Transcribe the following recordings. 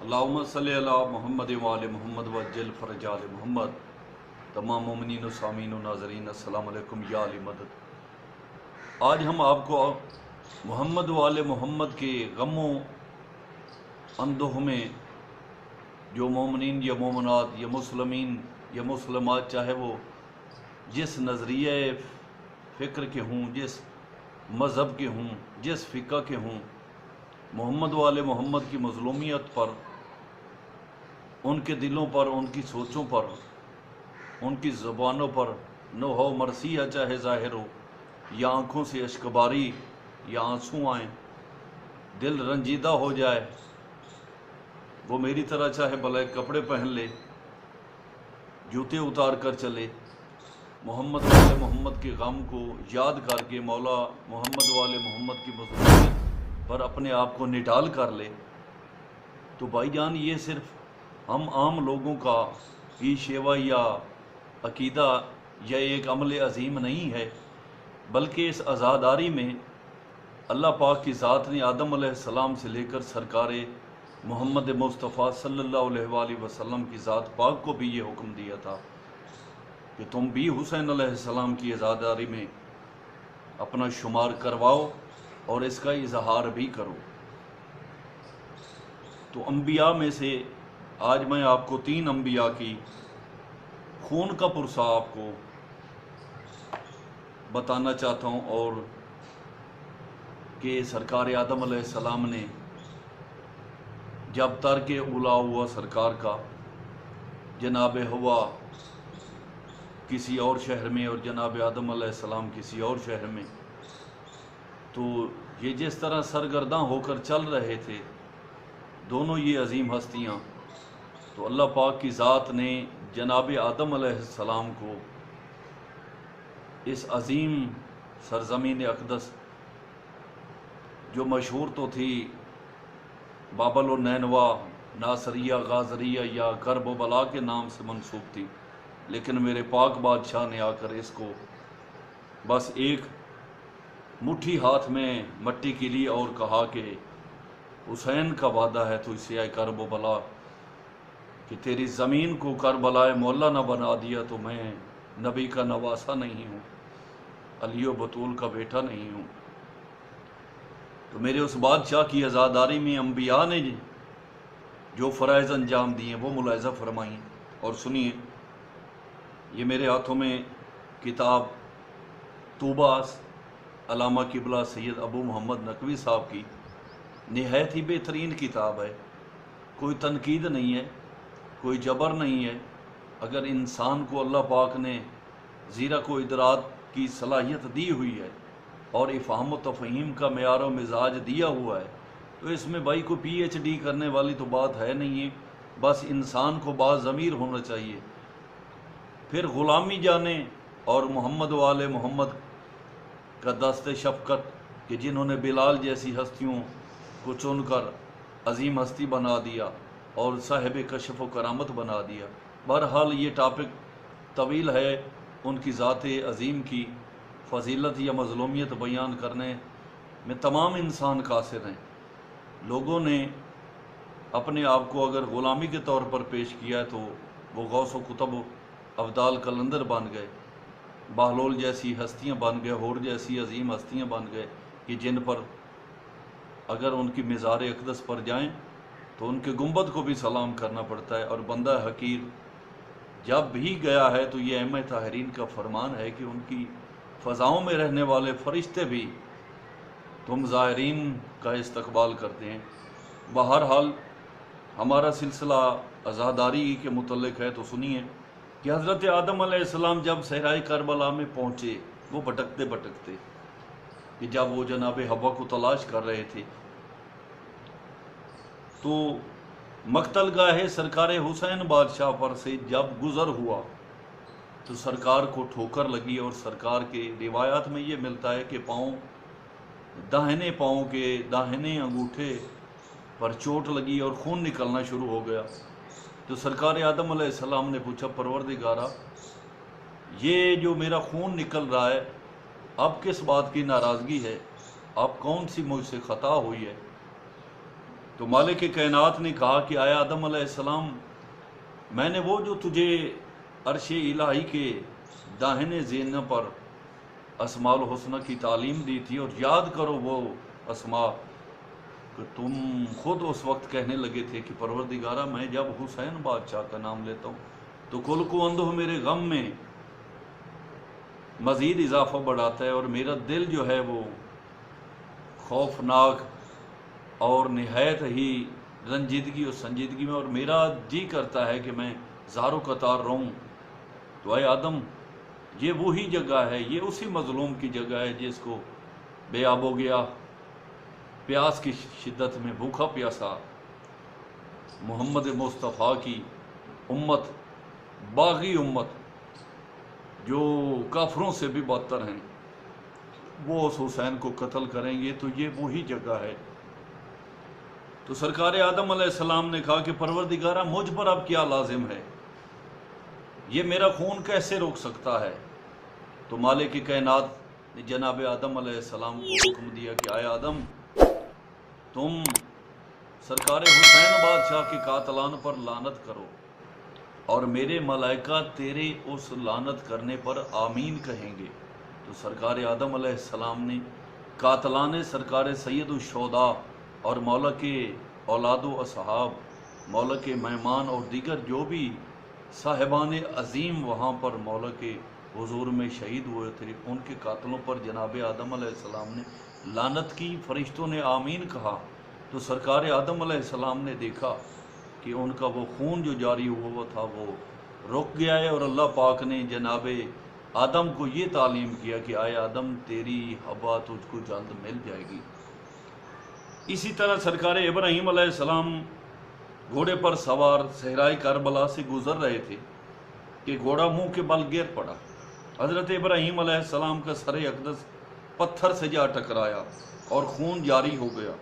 اللہم صلی علی محمد وآل محمد وجل فرج آل محمد۔ تمام مومنین و سامعین و ناظرین السلام علیکم یا علی مدد۔ آج ہم آپ کو محمد وآل محمد کے غم و اندوہ میں جو مومنین یا مومنات یا مسلمین یا مسلمات چاہے وہ جس نظریہ فکر کے ہوں، جس مذہب کے ہوں، جس فقہ کے ہوں، محمد وآل محمد کی مظلومیت پر، ان کے دلوں پر، ان کی سوچوں پر، ان کی زبانوں پر نہ ہو مرثیہ چاہے ظاہر ہو، یا آنکھوں سے اشکباری یا آنسو آئیں، دل رنجیدہ ہو جائے، وہ میری طرح چاہے بلیک کپڑے پہن لے، جوتے اتار کر چلے، محمد وآل محمد کے غم کو یاد کر کے مولا محمد وآل محمد کی مظلومیت پر اپنے آپ کو نڈال کر لے، تو بھائی جان یہ صرف ہم عام لوگوں کا ہی شیوا یا عقیدہ یا ایک عمل عظیم نہیں ہے، بلکہ اس عزاداری میں اللہ پاک کی ذات نے آدم علیہ السلام سے لے کر سرکار محمد مصطفیٰ صلی اللہ علیہ وآلہ وسلم کی ذات پاک کو بھی یہ حکم دیا تھا کہ تم بھی حسین علیہ السلام کی عزاداری میں اپنا شمار کرواؤ اور اس کا اظہار بھی کرو۔ تو انبیاء میں سے آج میں آپ کو 3 انبیاء کی خون کا پرسہ آپ کو بتانا چاہتا ہوں، اور کہ سرکار آدم علیہ السلام نے جب ترک اولا ہوا سرکار کا، جناب حوا کسی اور شہر میں اور جناب آدم علیہ السلام کسی اور شہر میں، تو یہ جس طرح سرگرداں ہو کر چل رہے تھے دونوں یہ عظیم ہستیاں، تو اللہ پاک کی ذات نے جناب آدم علیہ السلام کو اس عظیم سرزمین اقدس جو مشہور تو تھی بابل و نینوا، ناصریہ، غازریہ یا کرب و بلا کے نام سے منسوب تھی، لیکن میرے پاک بادشاہ نے آ کر اس کو بس ایک مٹھی ہاتھ میں مٹی کی لی اور کہا کہ حسین کا وعدہ ہے تو اسے آئے کرب و بلا کہ تیری زمین کو کربلائے مولا نہ بنا دیا تو میں نبی کا نواسا نہیں ہوں، علی و بطول کا بیٹا نہیں ہوں۔ تو میرے اس بادشاہ کی عزاداری میں انبیاء نے جو فرائض انجام دیے وہ ملاحظہ فرمائیں اور سنیے۔ یہ میرے ہاتھوں میں کتاب طوبیٰ علامہ قبلہ سید ابو محمد نقوی صاحب کی نہایت ہی بہترین کتاب ہے، کوئی تنقید نہیں ہے، کوئی جبر نہیں ہے۔ اگر انسان کو اللہ پاک نے زیرک و ادراک کی صلاحیت دی ہوئی ہے اور افہام و تفہیم کا معیار و مزاج دیا ہوا ہے، تو اس میں بھائی کوئی پی ایچ ڈی کرنے والی تو بات ہے نہیں ہے، بس انسان کو باضمیر ہونا چاہیے، پھر غلامی جانے اور محمد وآل محمد کا دست شفقت کہ جنہوں نے بلال جیسی ہستیوں کو چن کر عظیم ہستی بنا دیا اور صاحب کشف و کرامت بنا دیا۔ بہرحال یہ ٹاپک طویل ہے، ان کی ذات عظیم کی فضیلت یا مظلومیت بیان کرنے میں تمام انسان قاصر ہیں۔ لوگوں نے اپنے آپ کو اگر غلامی کے طور پر پیش کیا ہے تو وہ غوث و کتب ابدال قلندر بن گئے، بہلول جیسی ہستیاں بن گئے، ہور جیسی عظیم ہستیاں بن گئے کہ جن پر اگر ان کی مزار اقدس پر جائیں تو ان کے گنبد کو بھی سلام کرنا پڑتا ہے، اور بندہ حقیر جب بھی گیا ہے تو یہ ائمہ طاہرین کا فرمان ہے کہ ان کی فضاؤں میں رہنے والے فرشتے بھی تم زائرین کا استقبال کرتے ہیں۔ بہرحال ہمارا سلسلہ عزاداری کے متعلق ہے، تو سنیے کہ حضرت آدم علیہ السلام جب صحرائے کربلا میں پہنچے، وہ بھٹکتے بھٹکتے کہ جب وہ جناب حوا کو تلاش کر رہے تھے تو مقتل گاہ سرکار حسین بادشاہ پر سے جب گزر ہوا تو سرکار کو ٹھوکر لگی، اور سرکار کے روایات میں یہ ملتا ہے کہ داہنے پاؤں کے داہنے انگوٹھے پر چوٹ لگی اور خون نکلنا شروع ہو گیا۔ تو سرکار آدم علیہ السلام نے پوچھا پروردگارا، یہ جو میرا خون نکل رہا ہے اب کس بات کی ناراضگی ہے؟ اب کون سی مجھ سے خطا ہوئی ہے؟ تو مالک کائنات نے کہا کہ آیا آدم علیہ السلام، میں نے وہ جو تجھے عرش الہی کے داہنے زینے پر اسماء الحسنہ کی تعلیم دی تھی، اور یاد کرو وہ اسماء کہ تم خود اس وقت کہنے لگے تھے کہ پروردگارہ میں جب حسین بادشاہ کا نام لیتا ہوں تو کل کو اندھو میرے غم میں مزید اضافہ بڑھاتا ہے، اور میرا دل جو ہے وہ خوفناک اور نہایت ہی رنجیدگی اور سنجیدگی میں، اور میرا جی کرتا ہے کہ میں زارو قطار رہوں۔ تو اے آدم، یہ وہی جگہ ہے، یہ اسی مظلوم کی جگہ ہے جس کو بے آب ہو گیا، پیاس کی شدت میں بھوکا پیاسا محمد مصطفیٰ کی امت، باغی امت جو کافروں سے بھی بدتر ہیں، وہ اس حسین کو قتل کریں گے، تو یہ وہی جگہ ہے۔ تو سرکار آدم علیہ السلام نے کہا کہ پروردگارہ مجھ پر اب کیا لازم ہے، یہ میرا خون کیسے روک سکتا ہے؟ تو مالک کائنات نے جناب آدم علیہ السلام کو حکم دیا کہ آئے آدم، تم سرکار حسین بادشاہ کے قاتلان پر لعنت کرو، اور میرے ملائکہ تیرے اس لعنت کرنے پر آمین کہیں گے۔ تو سرکار آدم علیہ السلام نے قاتلان سرکار سید الشہداء اور مولا کے اولاد و اصحاب، مولا کے مہمان اور دیگر جو بھی صاحبان عظیم وہاں پر مولا کے حضور میں شہید ہوئے تھے، ان کے قاتلوں پر جناب آدم علیہ السلام نے لعنت کی، فرشتوں نے آمین کہا۔ تو سرکار آدم علیہ السلام نے دیکھا کہ ان کا وہ خون جو جاری ہوا تھا وہ رک گیا ہے، اور اللہ پاک نے جناب آدم کو یہ تعلیم کیا کہ آئے آدم، تیری حبا تجھ کو جلد مل جائے گی۔ اسی طرح سرکار ابراہیم علیہ السلام گھوڑے پر سوار صحرائے کربلا سے گزر رہے تھے کہ گھوڑا منہ کے بل گر پڑا۔ حضرت ابراہیم علیہ السلام کا سر اقدس پتھر سے جا ٹکرایا اور خون جاری ہو گیا۔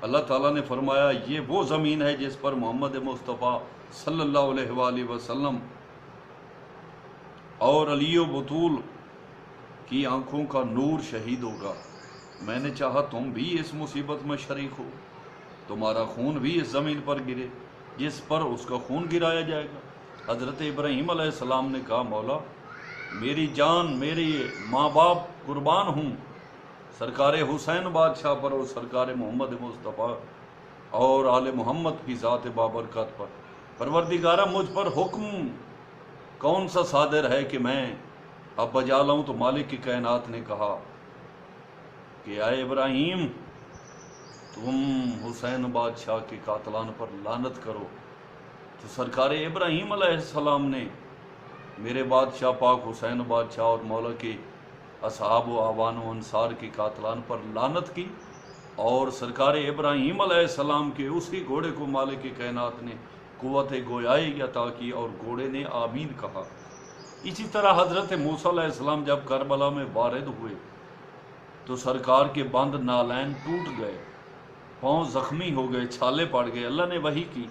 اللہ تعالیٰ نے فرمایا، یہ وہ زمین ہے جس پر محمد مصطفیٰ صلی اللہ علیہ وآلہ وسلم اور علی و بطول کی آنکھوں کا نور شہید ہوگا۔ میں نے چاہا تم بھی اس مصیبت میں شریک ہو، تمہارا خون بھی اس زمین پر گرے جس پر اس کا خون گرایا جائے گا۔ حضرت ابراہیم علیہ السلام نے کہا، مولا میری جان، میری ماں باپ قربان ہوں سرکار حسین بادشاہ پر اور سرکار محمد مصطفیٰ اور آل محمد کی ذات بابرکت پر۔ پروردگارہ مجھ پر حکم کون سا صادر ہے کہ میں اب بجا لاؤں؟ تو مالک کی کائنات نے کہا کہ اے ابراہیم، تم حسین بادشاہ کے قاتلان پر لعنت کرو۔ تو سرکار ابراہیم علیہ السلام نے میرے بادشاہ پاک حسین بادشاہ اور مولا کے اصحاب و اعوان و انصار کے قاتلان پر لعنت کی، اور سرکار ابراہیم علیہ السلام کے اسی گھوڑے کو مالک کی کائنات نے قوت گویائی عطا کی اور گھوڑے نے آمین کہا۔ اسی طرح حضرت موسیٰ علیہ السلام جب کربلا میں وارد ہوئے تو سرکار کے بند نالین ٹوٹ گئے، پاؤں زخمی ہو گئے، چھالے پڑ گئے۔ اللہ نے وحی کی،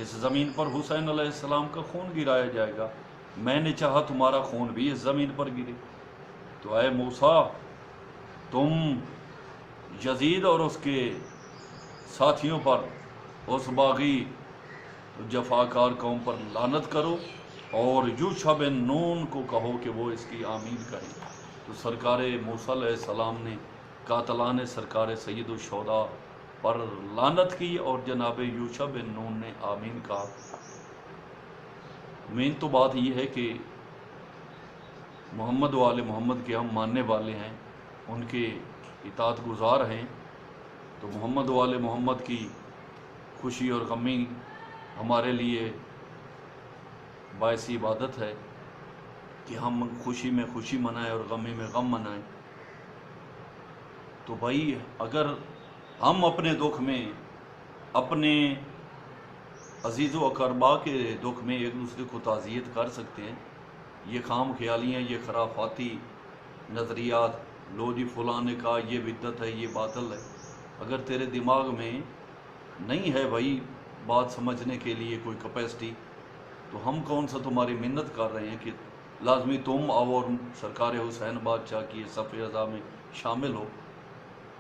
اس زمین پر حسین علیہ السلام کا خون گرایا جائے گا، میں نے چاہا تمہارا خون بھی اس زمین پر گرے۔ تو اے موسیٰ، تم یزید اور اس کے ساتھیوں پر، اس باغی جفاکار قوم پر لعنت کرو، اور یوشع بن نون کو کہو کہ وہ اس کی آمین کہیں۔ تو سرکار موسیٰ علیہ السلام نے قاتلان سرکار سید الشہداء پر لعنت کی، اور جناب یوشع بن نون نے آمین کہا۔ مین تو بات یہ ہے کہ محمد و آل محمد کے ہم ماننے والے ہیں، ان کے اطاعت گزار ہیں، تو محمد و آل محمد کی خوشی اور غمی ہمارے لیے باعث عبادت ہے کہ ہم خوشی میں خوشی منائیں اور غمی میں غم منائیں۔ تو بھائی، اگر ہم اپنے دکھ میں، اپنے عزیز و اقربا کے دکھ میں ایک دوسرے کو تعزیت کر سکتے ہیں، یہ خام خیالیاں، یہ خرافاتی نظریات، لو جی فلاں نے کہا یہ بدعت ہے، یہ باطل ہے، اگر تیرے دماغ میں نہیں ہے بھائی بات سمجھنے کے لیے کوئی کیپیسٹی، تو ہم کون سا تمہاری منت کر رہے ہیں کہ لازمی تم آؤ اور سرکار حسین بادشاہ کی صف اعضاء میں شامل ہو۔